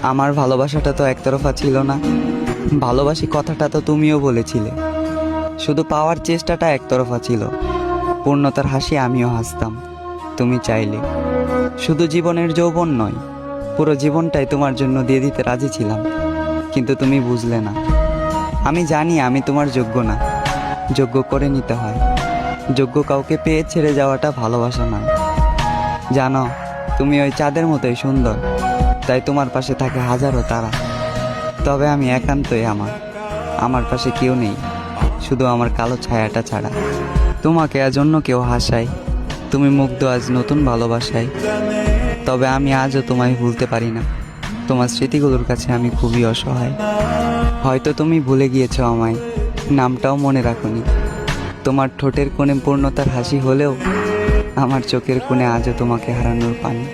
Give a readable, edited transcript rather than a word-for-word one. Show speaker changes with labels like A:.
A: আমার ভালোবাসাটা তো একতরফা ছিল না, ভালোবাসি কথাটা তো তুমিও বলেছিলে। শুধু পাওয়ার চেষ্টাটা একতরফা ছিল, পূর্ণতার হাসি আমিও হাসতাম তুমি চাইলে। শুধু জীবনের যৌবন নয়, পুরো জীবনটাই তোমার জন্য দিয়ে দিতে রাজি ছিলাম, কিন্তু তুমি বুঝলে না। আমি জানি আমি তোমার যোগ্য না, যোগ্য করে নিতে হয়। যোগ্য কাউকে পেয়ে ছেড়ে যাওয়াটা ভালোবাসা নয়। জানো, তুমি ওই চাঁদের মতোই সুন্দর, তাই তোমার পাশে থাকে হাজারো তারা। তবে আমি একান্তই আমার পাশে কেউ নেই, শুধু আমার কালো ছায়াটা ছাড়া। তোমাকে আজ অন্য কেউ হাসায়, তুমি মুগ্ধ আজ নতুন ভালোবাসায়। তবে আমি আজও তোমায় ভুলতে পারি না, তোমার স্মৃতিগুলোর কাছে আমি খুবই অসহায়। হয়তো তুমি ভুলে গিয়েছো আমায়, নামটাও মনে রাখোনি। তোমার ঠোঁটের কোণে পূর্ণতার হাসি হলেও আমার চোখের কোণে আজও তোমাকে হারানোর পানি।